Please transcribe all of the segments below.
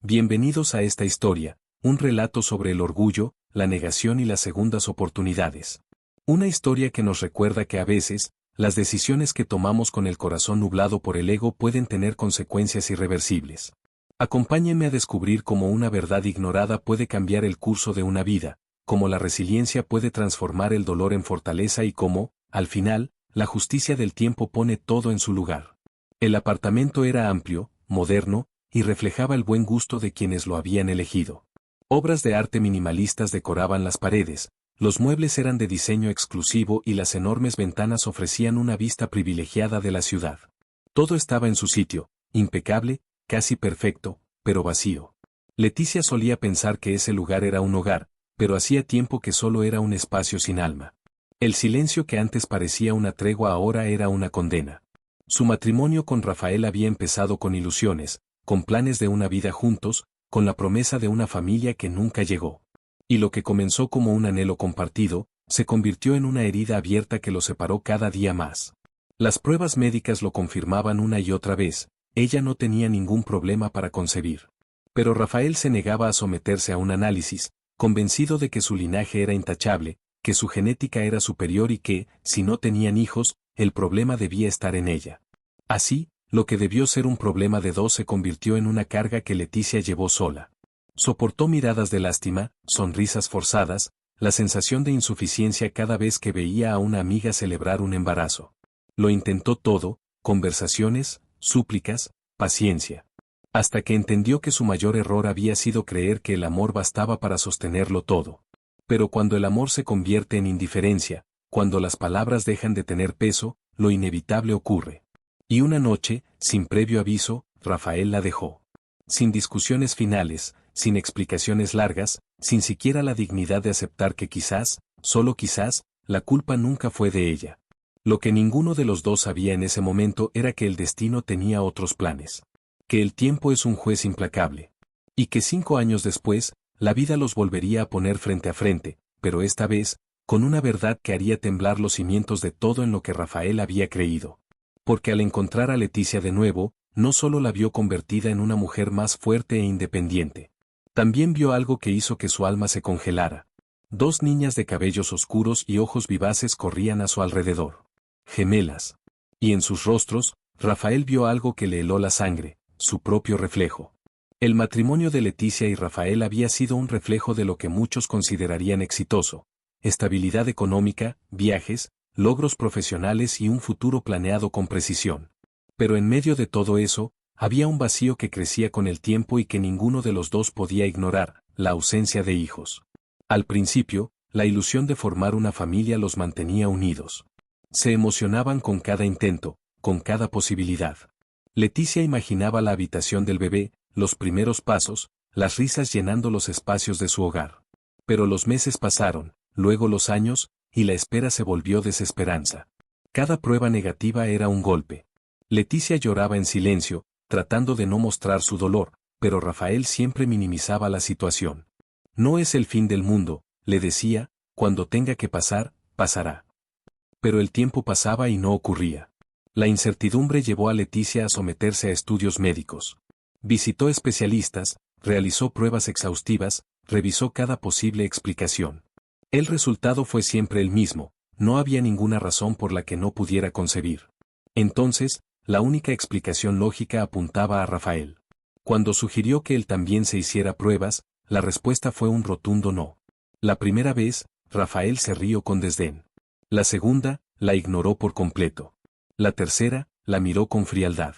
Bienvenidos a esta historia, un relato sobre el orgullo, la negación y las segundas oportunidades. Una historia que nos recuerda que a veces, las decisiones que tomamos con el corazón nublado por el ego pueden tener consecuencias irreversibles. Acompáñenme a descubrir cómo una verdad ignorada puede cambiar el curso de una vida, cómo la resiliencia puede transformar el dolor en fortaleza y cómo, al final, la justicia del tiempo pone todo en su lugar. El apartamento era amplio, moderno, y reflejaba el buen gusto de quienes lo habían elegido. Obras de arte minimalistas decoraban las paredes, los muebles eran de diseño exclusivo y las enormes ventanas ofrecían una vista privilegiada de la ciudad. Todo estaba en su sitio, impecable, casi perfecto, pero vacío. Leticia solía pensar que ese lugar era un hogar, pero hacía tiempo que solo era un espacio sin alma. El silencio que antes parecía una tregua ahora era una condena. Su matrimonio con Rafael había empezado con ilusiones, con planes de una vida juntos, con la promesa de una familia que nunca llegó. Y lo que comenzó como un anhelo compartido, se convirtió en una herida abierta que lo separó cada día más. Las pruebas médicas lo confirmaban una y otra vez, ella no tenía ningún problema para concebir. Pero Rafael se negaba a someterse a un análisis, convencido de que su linaje era intachable, que su genética era superior y que, si no tenían hijos, el problema debía estar en ella. Así, lo que debió ser un problema de dos se convirtió en una carga que Leticia llevó sola. Soportó miradas de lástima, sonrisas forzadas, la sensación de insuficiencia cada vez que veía a una amiga celebrar un embarazo. Lo intentó todo, conversaciones, súplicas, paciencia. Hasta que entendió que su mayor error había sido creer que el amor bastaba para sostenerlo todo. Pero cuando el amor se convierte en indiferencia, cuando las palabras dejan de tener peso, lo inevitable ocurre. Y una noche, sin previo aviso, Rafael la dejó. Sin discusiones finales, sin explicaciones largas, sin siquiera la dignidad de aceptar que quizás, solo quizás, la culpa nunca fue de ella. Lo que ninguno de los dos sabía en ese momento era que el destino tenía otros planes. Que el tiempo es un juez implacable. Y que 5 años después, la vida los volvería a poner frente a frente, pero esta vez, con una verdad que haría temblar los cimientos de todo en lo que Rafael había creído. Porque al encontrar a Leticia de nuevo, no solo la vio convertida en una mujer más fuerte e independiente. También vio algo que hizo que su alma se congelara. 2 niñas de cabellos oscuros y ojos vivaces corrían a su alrededor. Gemelas. Y en sus rostros, Rafael vio algo que le heló la sangre, su propio reflejo. El matrimonio de Leticia y Rafael había sido un reflejo de lo que muchos considerarían exitoso: estabilidad económica, viajes, logros profesionales y un futuro planeado con precisión. Pero en medio de todo eso, había un vacío que crecía con el tiempo y que ninguno de los dos podía ignorar: la ausencia de hijos. Al principio, la ilusión de formar una familia los mantenía unidos. Se emocionaban con cada intento, con cada posibilidad. Leticia imaginaba la habitación del bebé, los primeros pasos, las risas llenando los espacios de su hogar. Pero los meses pasaron, luego los años, y la espera se volvió desesperanza. Cada prueba negativa era un golpe. Leticia lloraba en silencio, tratando de no mostrar su dolor, pero Rafael siempre minimizaba la situación. No es el fin del mundo, le decía, cuando tenga que pasar, pasará. Pero el tiempo pasaba y no ocurría. La incertidumbre llevó a Leticia a someterse a estudios médicos. Visitó especialistas, realizó pruebas exhaustivas, revisó cada posible explicación. El resultado fue siempre el mismo: no había ninguna razón por la que no pudiera concebir. Entonces, la única explicación lógica apuntaba a Rafael. Cuando sugirió que él también se hiciera pruebas, la respuesta fue un rotundo no. La primera vez, Rafael se rió con desdén. La segunda, la ignoró por completo. La tercera, la miró con frialdad.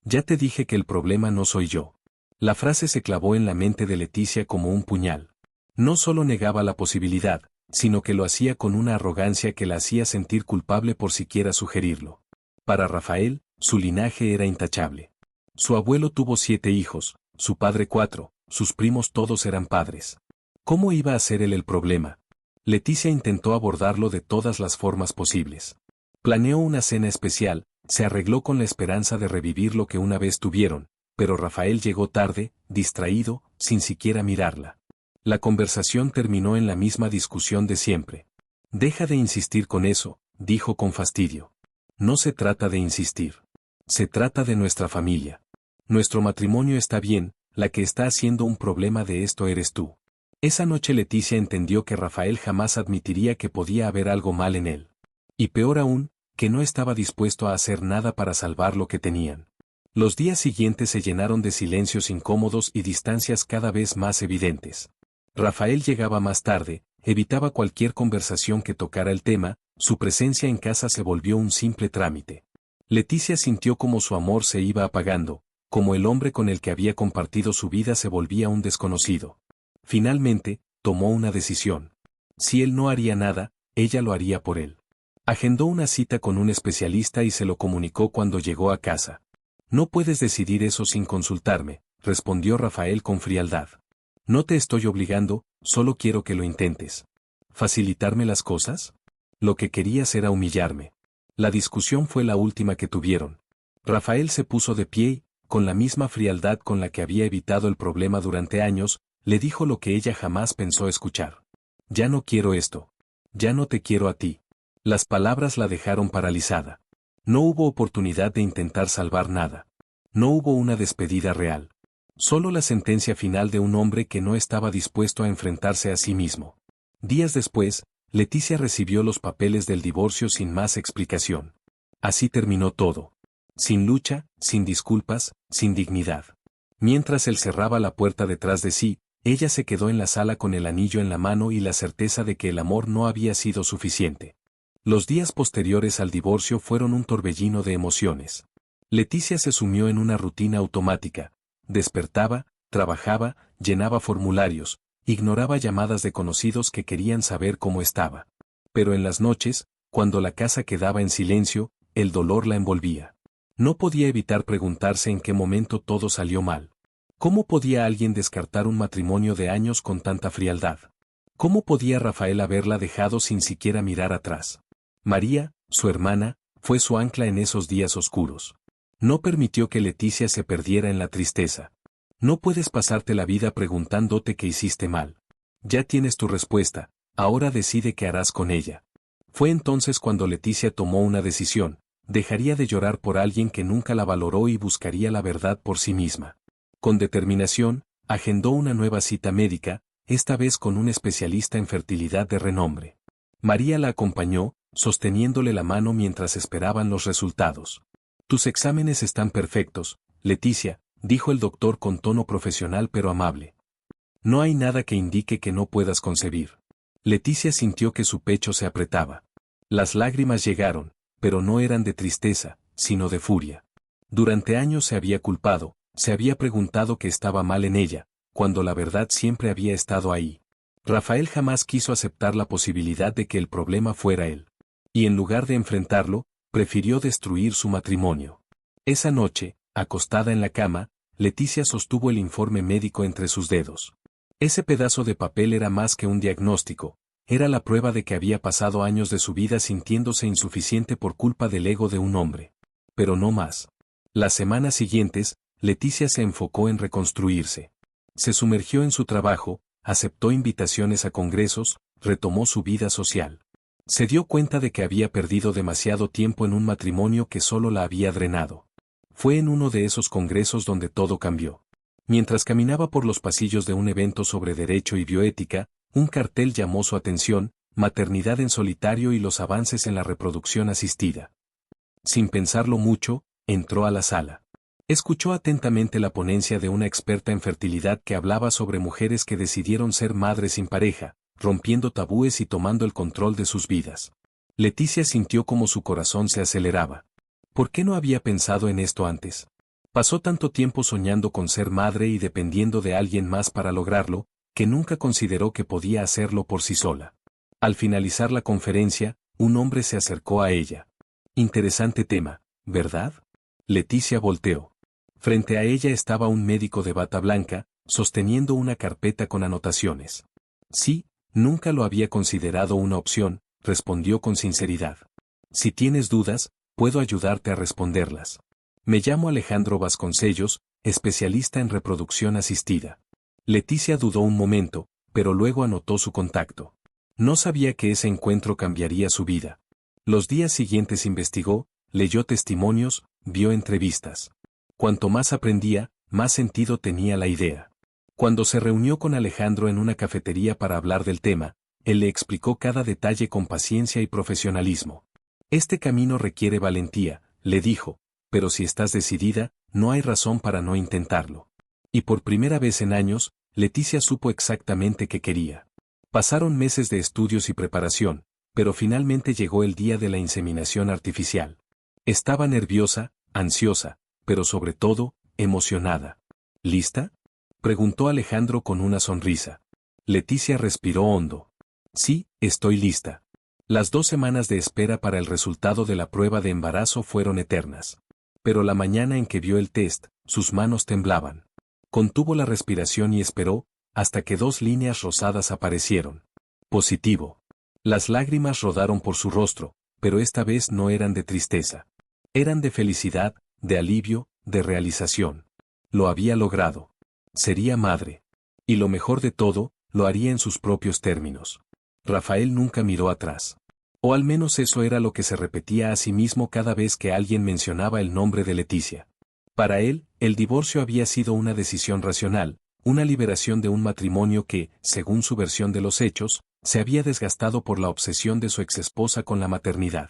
Ya te dije que el problema no soy yo. La frase se clavó en la mente de Leticia como un puñal. No solo negaba la posibilidad, sino que lo hacía con una arrogancia que la hacía sentir culpable por siquiera sugerirlo. Para Rafael, su linaje era intachable. Su abuelo tuvo 7 hijos, su padre 4, sus primos todos eran padres. ¿Cómo iba a ser él el problema? Leticia intentó abordarlo de todas las formas posibles. Planeó una cena especial, se arregló con la esperanza de revivir lo que una vez tuvieron, pero Rafael llegó tarde, distraído, sin siquiera mirarla. La conversación terminó en la misma discusión de siempre. Deja de insistir con eso, dijo con fastidio. No se trata de insistir. Se trata de nuestra familia. Nuestro matrimonio está bien, la que está haciendo un problema de esto eres tú. Esa noche Leticia entendió que Rafael jamás admitiría que podía haber algo mal en él. Y peor aún, que no estaba dispuesto a hacer nada para salvar lo que tenían. Los días siguientes se llenaron de silencios incómodos y distancias cada vez más evidentes. Rafael llegaba más tarde, evitaba cualquier conversación que tocara el tema, su presencia en casa se volvió un simple trámite. Leticia sintió como su amor se iba apagando, como el hombre con el que había compartido su vida se volvía un desconocido. Finalmente, tomó una decisión. Si él no haría nada, ella lo haría por él. Agendó una cita con un especialista y se lo comunicó cuando llegó a casa. No puedes decidir eso sin consultarme, respondió Rafael con frialdad. No te estoy obligando, solo quiero que lo intentes. ¿Facilitarme las cosas? Lo que querías era humillarme. La discusión fue la última que tuvieron. Rafael se puso de pie y, con la misma frialdad con la que había evitado el problema durante años, le dijo lo que ella jamás pensó escuchar. Ya no quiero esto. Ya no te quiero a ti. Las palabras la dejaron paralizada. No hubo oportunidad de intentar salvar nada. No hubo una despedida real. Solo la sentencia final de un hombre que no estaba dispuesto a enfrentarse a sí mismo. Días después, Leticia recibió los papeles del divorcio sin más explicación. Así terminó todo. Sin lucha, sin disculpas, sin dignidad. Mientras él cerraba la puerta detrás de sí, ella se quedó en la sala con el anillo en la mano y la certeza de que el amor no había sido suficiente. Los días posteriores al divorcio fueron un torbellino de emociones. Leticia se sumió en una rutina automática. Despertaba, trabajaba, llenaba formularios, ignoraba llamadas de conocidos que querían saber cómo estaba. Pero en las noches, cuando la casa quedaba en silencio, el dolor la envolvía. No podía evitar preguntarse en qué momento todo salió mal. ¿Cómo podía alguien descartar un matrimonio de años con tanta frialdad? ¿Cómo podía Rafael haberla dejado sin siquiera mirar atrás? María, su hermana, fue su ancla en esos días oscuros. No permitió que Leticia se perdiera en la tristeza. No puedes pasarte la vida preguntándote qué hiciste mal. Ya tienes tu respuesta, ahora decide qué harás con ella. Fue entonces cuando Leticia tomó una decisión, dejaría de llorar por alguien que nunca la valoró y buscaría la verdad por sí misma. Con determinación, agendó una nueva cita médica, esta vez con un especialista en fertilidad de renombre. María la acompañó, sosteniéndole la mano mientras esperaban los resultados. Tus exámenes están perfectos, Leticia, dijo el doctor con tono profesional pero amable. No hay nada que indique que no puedas concebir. Leticia sintió que su pecho se apretaba. Las lágrimas llegaron, pero no eran de tristeza, sino de furia. Durante años se había culpado, se había preguntado qué estaba mal en ella, cuando la verdad siempre había estado ahí. Rafael jamás quiso aceptar la posibilidad de que el problema fuera él. Y en lugar de enfrentarlo, prefirió destruir su matrimonio. Esa noche, acostada en la cama, Leticia sostuvo el informe médico entre sus dedos. Ese pedazo de papel era más que un diagnóstico, era la prueba de que había pasado años de su vida sintiéndose insuficiente por culpa del ego de un hombre. Pero no más. Las semanas siguientes, Leticia se enfocó en reconstruirse. Se sumergió en su trabajo, aceptó invitaciones a congresos, retomó su vida social. Se dio cuenta de que había perdido demasiado tiempo en un matrimonio que solo la había drenado. Fue en uno de esos congresos donde todo cambió. Mientras caminaba por los pasillos de un evento sobre derecho y bioética, un cartel llamó su atención: maternidad en solitario y los avances en la reproducción asistida. Sin pensarlo mucho, entró a la sala. Escuchó atentamente la ponencia de una experta en fertilidad que hablaba sobre mujeres que decidieron ser madres sin pareja, rompiendo tabúes y tomando el control de sus vidas. Leticia sintió como su corazón se aceleraba. ¿Por qué no había pensado en esto antes? Pasó tanto tiempo soñando con ser madre y dependiendo de alguien más para lograrlo, que nunca consideró que podía hacerlo por sí sola. Al finalizar la conferencia, un hombre se acercó a ella. Interesante tema, ¿verdad? Leticia volteó. Frente a ella estaba un médico de bata blanca, sosteniendo una carpeta con anotaciones. Sí, nunca lo había considerado una opción, respondió con sinceridad. Si tienes dudas, puedo ayudarte a responderlas. Me llamo Alejandro Vasconcellos, especialista en reproducción asistida. Leticia dudó un momento, pero luego anotó su contacto. No sabía que ese encuentro cambiaría su vida. Los días siguientes investigó, leyó testimonios, vio entrevistas. Cuanto más aprendía, más sentido tenía la idea. Cuando se reunió con Alejandro en una cafetería para hablar del tema, él le explicó cada detalle con paciencia y profesionalismo. Este camino requiere valentía, le dijo, pero si estás decidida, no hay razón para no intentarlo. Y por primera vez en años, Leticia supo exactamente qué quería. Pasaron meses de estudios y preparación, pero finalmente llegó el día de la inseminación artificial. Estaba nerviosa, ansiosa, pero sobre todo, emocionada. ¿Lista?, preguntó Alejandro con una sonrisa. Leticia respiró hondo. Sí, estoy lista. Las 2 semanas de espera para el resultado de la prueba de embarazo fueron eternas. Pero la mañana en que vio el test, sus manos temblaban. Contuvo la respiración y esperó, hasta que 2 líneas rosadas aparecieron. Positivo. Las lágrimas rodaron por su rostro, pero esta vez no eran de tristeza. Eran de felicidad, de alivio, de realización. Lo había logrado. Sería madre. Y lo mejor de todo, lo haría en sus propios términos. Rafael nunca miró atrás. O al menos eso era lo que se repetía a sí mismo cada vez que alguien mencionaba el nombre de Leticia. Para él, el divorcio había sido una decisión racional, una liberación de un matrimonio que, según su versión de los hechos, se había desgastado por la obsesión de su exesposa con la maternidad.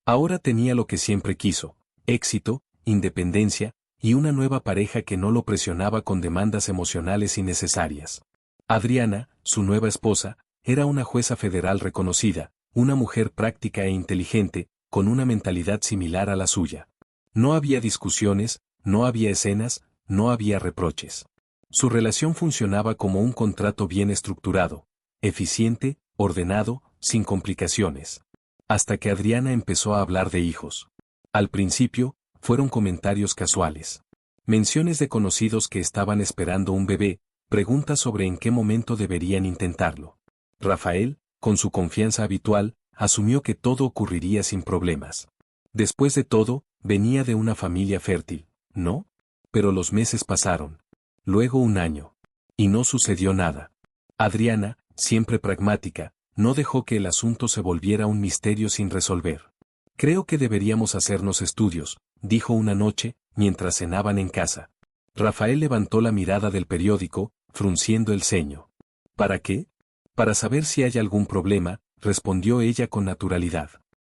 Ahora tenía lo que siempre quiso: éxito, independencia, y una nueva pareja que no lo presionaba con demandas emocionales innecesarias. Adriana, su nueva esposa, era una jueza federal reconocida, una mujer práctica e inteligente, con una mentalidad similar a la suya. No había discusiones, no había escenas, no había reproches. Su relación funcionaba como un contrato bien estructurado, eficiente, ordenado, sin complicaciones. Hasta que Adriana empezó a hablar de hijos. Al principio, fueron comentarios casuales. Menciones de conocidos que estaban esperando un bebé, preguntas sobre en qué momento deberían intentarlo. Rafael, con su confianza habitual, asumió que todo ocurriría sin problemas. Después de todo, venía de una familia fértil, ¿no? Pero los meses pasaron. Luego un año. Y no sucedió nada. Adriana, siempre pragmática, no dejó que el asunto se volviera un misterio sin resolver. Creo que deberíamos hacernos estudios, dijo una noche, mientras cenaban en casa. Rafael levantó la mirada del periódico, frunciendo el ceño. ¿Para qué? Para saber si hay algún problema, respondió ella con naturalidad.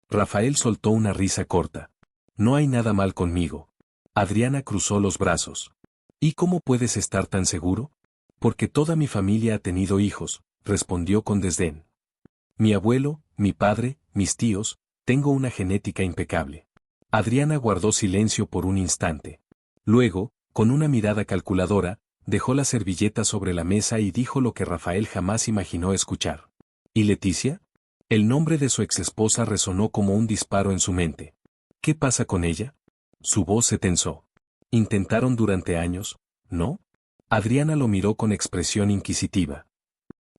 Rafael soltó una risa corta. No hay nada mal conmigo. Adriana cruzó los brazos. ¿Y cómo puedes estar tan seguro? Porque toda mi familia ha tenido hijos, respondió con desdén. Mi abuelo, mi padre, mis tíos, tengo una genética impecable. Adriana guardó silencio por un instante. Luego, con una mirada calculadora, dejó la servilleta sobre la mesa y dijo lo que Rafael jamás imaginó escuchar. ¿Y Leticia? El nombre de su exesposa resonó como un disparo en su mente. ¿Qué pasa con ella? Su voz se tensó. Intentaron durante años, ¿no? Adriana lo miró con expresión inquisitiva.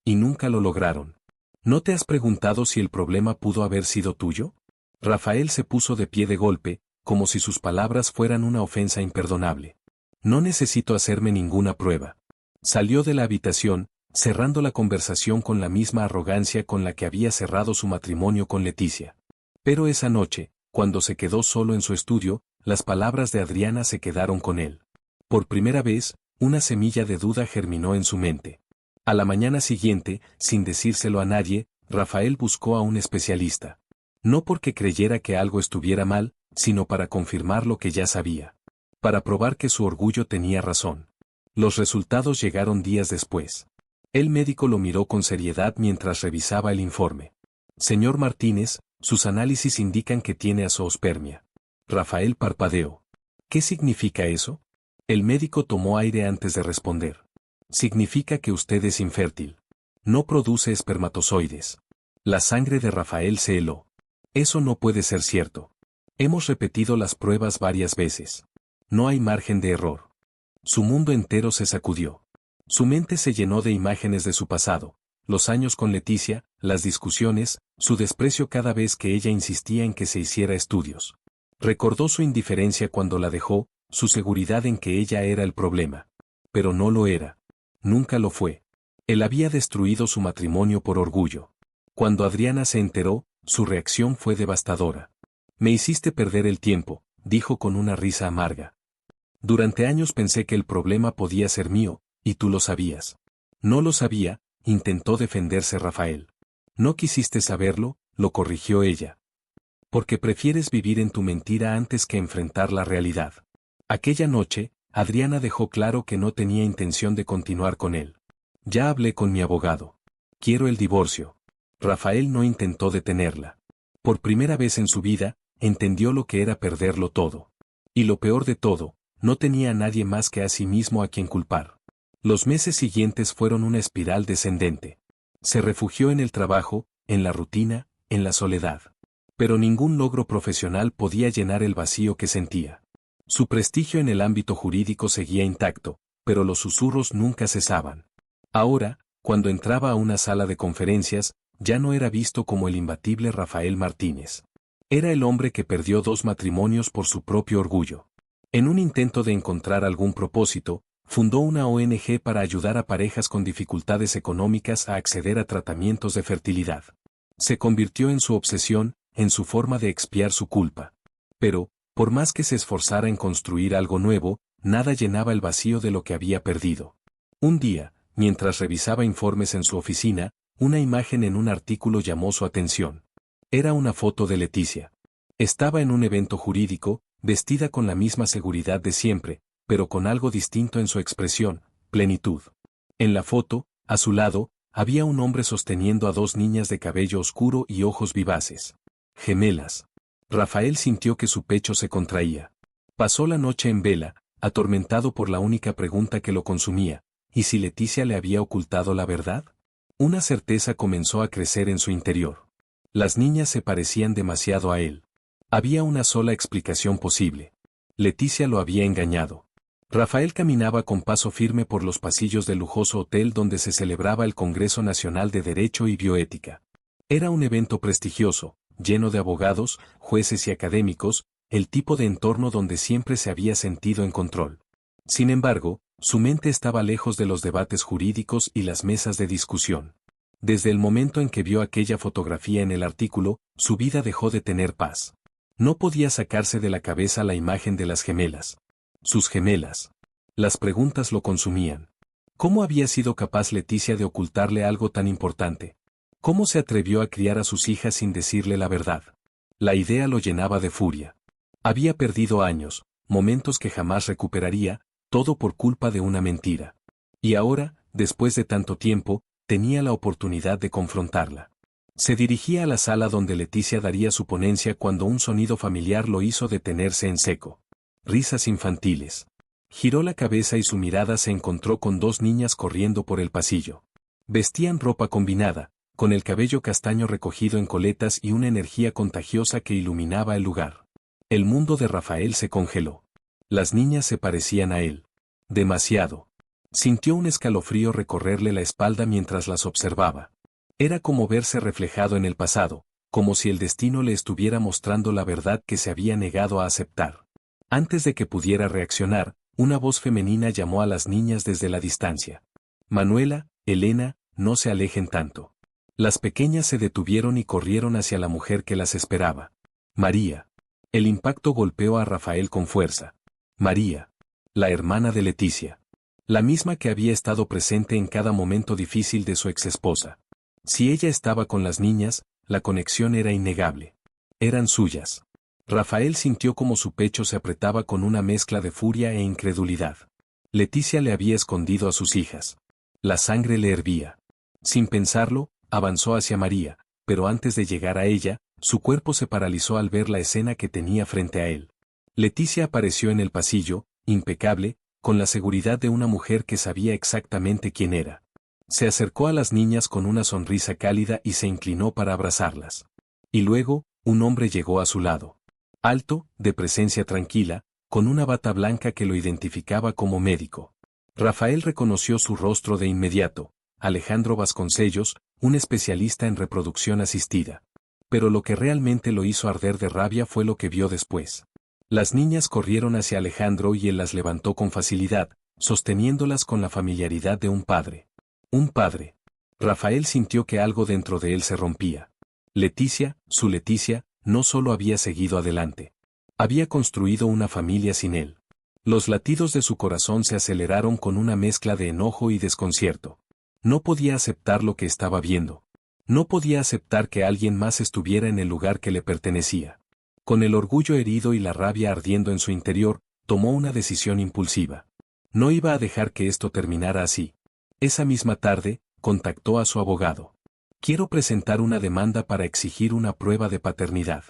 Y nunca lo lograron. ¿No te has preguntado si el problema pudo haber sido tuyo? Rafael se puso de pie de golpe, como si sus palabras fueran una ofensa imperdonable. No necesito hacerme ninguna prueba. Salió de la habitación, cerrando la conversación con la misma arrogancia con la que había cerrado su matrimonio con Leticia. Pero esa noche, cuando se quedó solo en su estudio, las palabras de Adriana se quedaron con él. Por primera vez, una semilla de duda germinó en su mente. A la mañana siguiente, sin decírselo a nadie, Rafael buscó a un especialista. No porque creyera que algo estuviera mal, sino para confirmar lo que ya sabía. Para probar que su orgullo tenía razón. Los resultados llegaron días después. El médico lo miró con seriedad mientras revisaba el informe. Señor Martínez, sus análisis indican que tiene zoospermia. Rafael parpadeó. ¿Qué significa eso? El médico tomó aire antes de responder. Significa que usted es infértil. No produce espermatozoides. La sangre de Rafael se heló. Eso no puede ser cierto. Hemos repetido las pruebas varias veces. No hay margen de error. Su mundo entero se sacudió. Su mente se llenó de imágenes de su pasado, los años con Leticia, las discusiones, su desprecio cada vez que ella insistía en que se hiciera estudios. Recordó su indiferencia cuando la dejó, su seguridad en que ella era el problema. Pero no lo era. Nunca lo fue. Él había destruido su matrimonio por orgullo. Cuando Adriana se enteró, su reacción fue devastadora. Me hiciste perder el tiempo, dijo con una risa amarga. Durante años pensé que el problema podía ser mío, y tú lo sabías. No lo sabía, intentó defenderse Rafael. No quisiste saberlo, lo corrigió ella. Porque prefieres vivir en tu mentira antes que enfrentar la realidad. Aquella noche, Adriana dejó claro que no tenía intención de continuar con él. Ya hablé con mi abogado. Quiero el divorcio. Rafael no intentó detenerla. Por primera vez en su vida, entendió lo que era perderlo todo. Y lo peor de todo, no tenía a nadie más que a sí mismo a quien culpar. Los meses siguientes fueron una espiral descendente. Se refugió en el trabajo, en la rutina, en la soledad. Pero ningún logro profesional podía llenar el vacío que sentía. Su prestigio en el ámbito jurídico seguía intacto, pero los susurros nunca cesaban. Ahora, cuando entraba a una sala de conferencias, ya no era visto como el imbatible Rafael Martínez. Era el hombre que perdió 2 matrimonios por su propio orgullo. En un intento de encontrar algún propósito, fundó una ONG para ayudar a parejas con dificultades económicas a acceder a tratamientos de fertilidad. Se convirtió en su obsesión, en su forma de expiar su culpa. Pero, por más que se esforzara en construir algo nuevo, nada llenaba el vacío de lo que había perdido. Un día, mientras revisaba informes en su oficina, una imagen en un artículo llamó su atención. Era una foto de Leticia. Estaba en un evento jurídico, vestida con la misma seguridad de siempre, pero con algo distinto en su expresión, plenitud. En la foto, a su lado, había un hombre sosteniendo a 2 niñas de cabello oscuro y ojos vivaces. Gemelas. Rafael sintió que su pecho se contraía. Pasó la noche en vela, atormentado por la única pregunta que lo consumía, ¿y si Leticia le había ocultado la verdad? Una certeza comenzó a crecer en su interior. Las niñas se parecían demasiado a él. Había una sola explicación posible. Leticia lo había engañado. Rafael caminaba con paso firme por los pasillos del lujoso hotel donde se celebraba el Congreso Nacional de Derecho y Bioética. Era un evento prestigioso, lleno de abogados, jueces y académicos, el tipo de entorno donde siempre se había sentido en control. Sin embargo, su mente estaba lejos de los debates jurídicos y las mesas de discusión. Desde el momento en que vio aquella fotografía en el artículo, su vida dejó de tener paz. No podía sacarse de la cabeza la imagen de las gemelas. Sus gemelas. Las preguntas lo consumían. ¿Cómo había sido capaz Leticia de ocultarle algo tan importante? ¿Cómo se atrevió a criar a sus hijas sin decirle la verdad? La idea lo llenaba de furia. Había perdido años, momentos que jamás recuperaría, todo por culpa de una mentira. Y ahora, después de tanto tiempo, tenía la oportunidad de confrontarla. Se dirigía a la sala donde Leticia daría su ponencia cuando un sonido familiar lo hizo detenerse en seco. Risas infantiles. Giró la cabeza y su mirada se encontró con 2 niñas corriendo por el pasillo. Vestían ropa combinada, con el cabello castaño recogido en coletas y una energía contagiosa que iluminaba el lugar. El mundo de Rafael se congeló. Las niñas se parecían a él. Demasiado. Sintió un escalofrío recorrerle la espalda mientras las observaba. Era como verse reflejado en el pasado, como si el destino le estuviera mostrando la verdad que se había negado a aceptar. Antes de que pudiera reaccionar, una voz femenina llamó a las niñas desde la distancia. Manuela, Elena, no se alejen tanto. Las pequeñas se detuvieron y corrieron hacia la mujer que las esperaba. María. El impacto golpeó a Rafael con fuerza. María. La hermana de Leticia. La misma que había estado presente en cada momento difícil de su exesposa. Si ella estaba con las niñas, la conexión era innegable. Eran suyas. Rafael sintió como su pecho se apretaba con una mezcla de furia e incredulidad. Leticia le había escondido a sus hijas. La sangre le hervía. Sin pensarlo, avanzó hacia María, pero antes de llegar a ella, su cuerpo se paralizó al ver la escena que tenía frente a él. Leticia apareció en el pasillo, impecable, con la seguridad de una mujer que sabía exactamente quién era. Se acercó a las niñas con una sonrisa cálida y se inclinó para abrazarlas. Y luego, un hombre llegó a su lado. Alto, de presencia tranquila, con una bata blanca que lo identificaba como médico. Rafael reconoció su rostro de inmediato, Alejandro Vasconcellos, un especialista en reproducción asistida. Pero lo que realmente lo hizo arder de rabia fue lo que vio después. Las niñas corrieron hacia Alejandro y él las levantó con facilidad, sosteniéndolas con la familiaridad de un padre. Un padre. Rafael sintió que algo dentro de él se rompía. Leticia, su Leticia, no solo había seguido adelante. Había construido una familia sin él. Los latidos de su corazón se aceleraron con una mezcla de enojo y desconcierto. No podía aceptar lo que estaba viendo. No podía aceptar que alguien más estuviera en el lugar que le pertenecía. Con el orgullo herido y la rabia ardiendo en su interior, tomó una decisión impulsiva. No iba a dejar que esto terminara así. Esa misma tarde, contactó a su abogado. Quiero presentar una demanda para exigir una prueba de paternidad.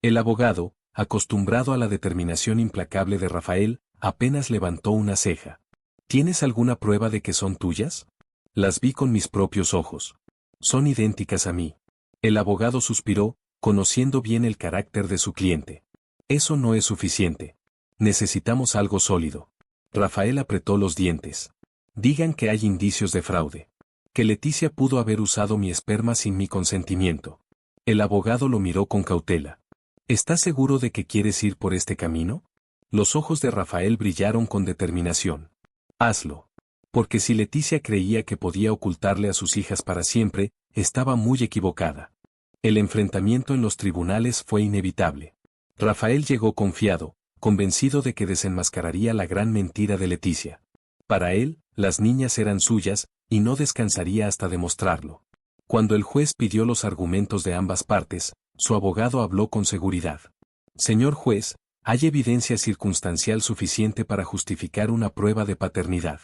El abogado, acostumbrado a la determinación implacable de Rafael, apenas levantó una ceja. ¿Tienes alguna prueba de que son tuyas? Las vi con mis propios ojos. Son idénticas a mí. El abogado suspiró, conociendo bien el carácter de su cliente. Eso no es suficiente. Necesitamos algo sólido. Rafael apretó los dientes. Digan que hay indicios de fraude. Que Leticia pudo haber usado mi esperma sin mi consentimiento. El abogado lo miró con cautela. ¿Estás seguro de que quieres ir por este camino? Los ojos de Rafael brillaron con determinación. Hazlo. Porque si Leticia creía que podía ocultarle a sus hijas para siempre, estaba muy equivocada. El enfrentamiento en los tribunales fue inevitable. Rafael llegó confiado, convencido de que desenmascararía la gran mentira de Leticia. Para él, las niñas eran suyas, y no descansaría hasta demostrarlo. Cuando el juez pidió los argumentos de ambas partes, su abogado habló con seguridad. Señor juez, hay evidencia circunstancial suficiente para justificar una prueba de paternidad.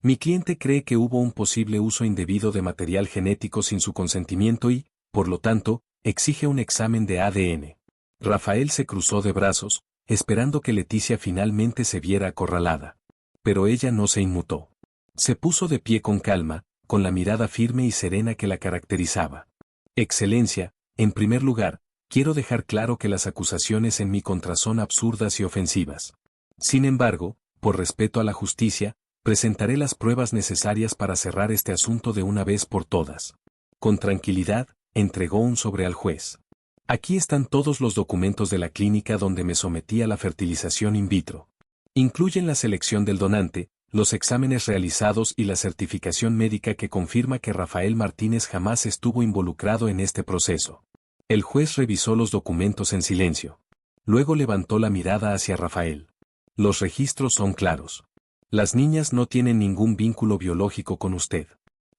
Mi cliente cree que hubo un posible uso indebido de material genético sin su consentimiento y, por lo tanto, exige un examen de ADN. Rafael se cruzó de brazos, esperando que Leticia finalmente se viera acorralada. Pero ella no se inmutó. Se puso de pie con calma, con la mirada firme y serena que la caracterizaba. Excelencia, en primer lugar, quiero dejar claro que las acusaciones en mi contra son absurdas y ofensivas. Sin embargo, por respeto a la justicia, presentaré las pruebas necesarias para cerrar este asunto de una vez por todas. Con tranquilidad, entregó un sobre al juez. Aquí están todos los documentos de la clínica donde me sometí a la fertilización in vitro. Incluyen la selección del donante, los exámenes realizados y la certificación médica que confirma que Rafael Martínez jamás estuvo involucrado en este proceso. El juez revisó los documentos en silencio. Luego levantó la mirada hacia Rafael. Los registros son claros. Las niñas no tienen ningún vínculo biológico con usted.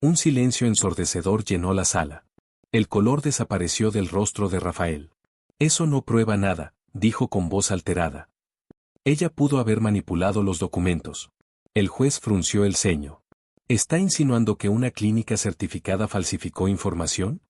Un silencio ensordecedor llenó la sala. El color desapareció del rostro de Rafael. Eso no prueba nada, dijo con voz alterada. Ella pudo haber manipulado los documentos. El juez frunció el ceño. ¿Está insinuando que una clínica certificada falsificó información?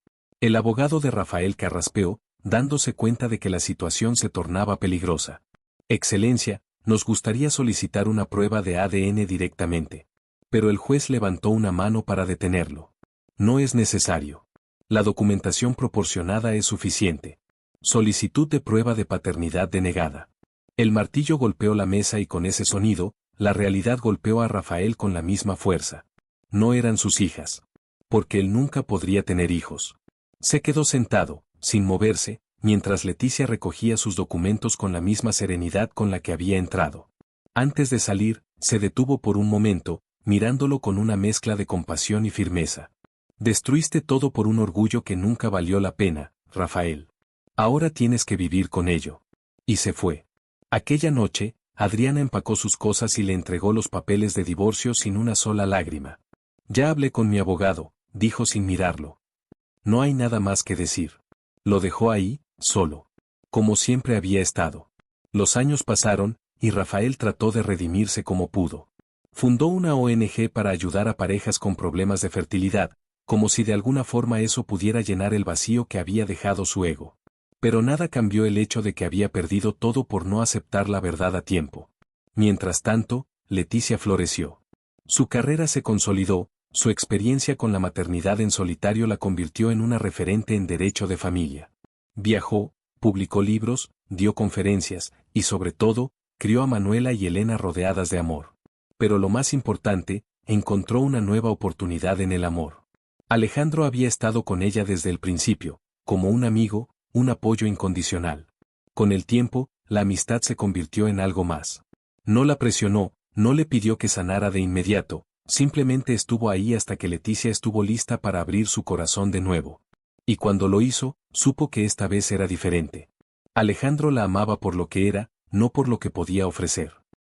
El abogado de Rafael carraspeó, dándose cuenta de que la situación se tornaba peligrosa. Excelencia, nos gustaría solicitar una prueba de ADN directamente. Pero el juez levantó una mano para detenerlo. No es necesario. La documentación proporcionada es suficiente. Solicitud de prueba de paternidad denegada. El martillo golpeó la mesa y con ese sonido, la realidad golpeó a Rafael con la misma fuerza. No eran sus hijas. Porque él nunca podría tener hijos. Se quedó sentado, sin moverse, mientras Leticia recogía sus documentos con la misma serenidad con la que había entrado. Antes de salir, se detuvo por un momento, mirándolo con una mezcla de compasión y firmeza. Destruiste todo por un orgullo que nunca valió la pena, Rafael. Ahora tienes que vivir con ello. Y se fue. Aquella noche, Adriana empacó sus cosas y le entregó los papeles de divorcio sin una sola lágrima. Ya hablé con mi abogado, dijo sin mirarlo. No hay nada más que decir. Lo dejó ahí, solo. Como siempre había estado. Los años pasaron, y Rafael trató de redimirse como pudo. Fundó una ONG para ayudar a parejas con problemas de fertilidad, como si de alguna forma eso pudiera llenar el vacío que había dejado su ego. Pero nada cambió el hecho de que había perdido todo por no aceptar la verdad a tiempo. Mientras tanto, Leticia floreció. Su carrera se consolidó, su experiencia con la maternidad en solitario la convirtió en una referente en derecho de familia. Viajó, publicó libros, dio conferencias, y sobre todo, crió a Manuela y Elena rodeadas de amor. Pero lo más importante, encontró una nueva oportunidad en el amor. Alejandro había estado con ella desde el principio, como un amigo, un apoyo incondicional. Con el tiempo, la amistad se convirtió en algo más. No la presionó, no le pidió que sanara de inmediato, simplemente estuvo ahí hasta que Leticia estuvo lista para abrir su corazón de nuevo. Y cuando lo hizo, supo que esta vez era diferente. Alejandro la amaba por lo que era, no por lo que podía ofrecer.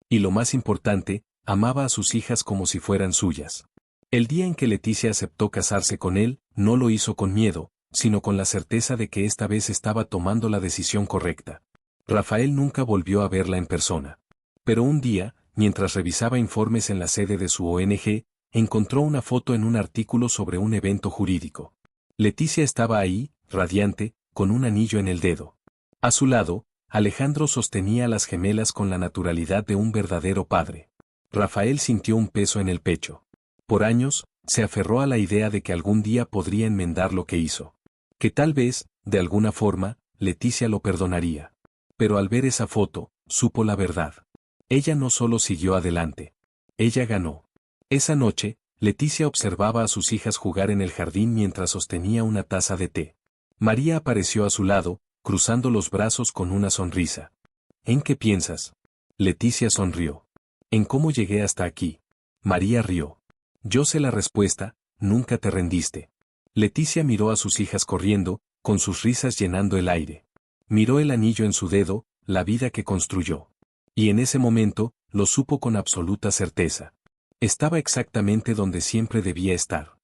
Y lo más importante, amaba a sus hijas como si fueran suyas. El día en que Leticia aceptó casarse con él, no lo hizo con miedo, sino con la certeza de que esta vez estaba tomando la decisión correcta. Rafael nunca volvió a verla en persona. Pero un día, mientras revisaba informes en la sede de su ONG, encontró una foto en un artículo sobre un evento jurídico. Leticia estaba ahí, radiante, con un anillo en el dedo. A su lado, Alejandro sostenía a las gemelas con la naturalidad de un verdadero padre. Rafael sintió un peso en el pecho. Por años, se aferró a la idea de que algún día podría enmendar lo que hizo. Que tal vez, de alguna forma, Leticia lo perdonaría. Pero al ver esa foto, supo la verdad. Ella no solo siguió adelante. Ella ganó. Esa noche, Leticia observaba a sus hijas jugar en el jardín mientras sostenía una taza de té. María apareció a su lado, cruzando los brazos con una sonrisa. ¿En qué piensas? Leticia sonrió. ¿En cómo llegué hasta aquí? María rió. Yo sé la respuesta, nunca te rendiste. Leticia miró a sus hijas corriendo, con sus risas llenando el aire. Miró el anillo en su dedo, la vida que construyó. Y en ese momento, lo supo con absoluta certeza. Estaba exactamente donde siempre debía estar.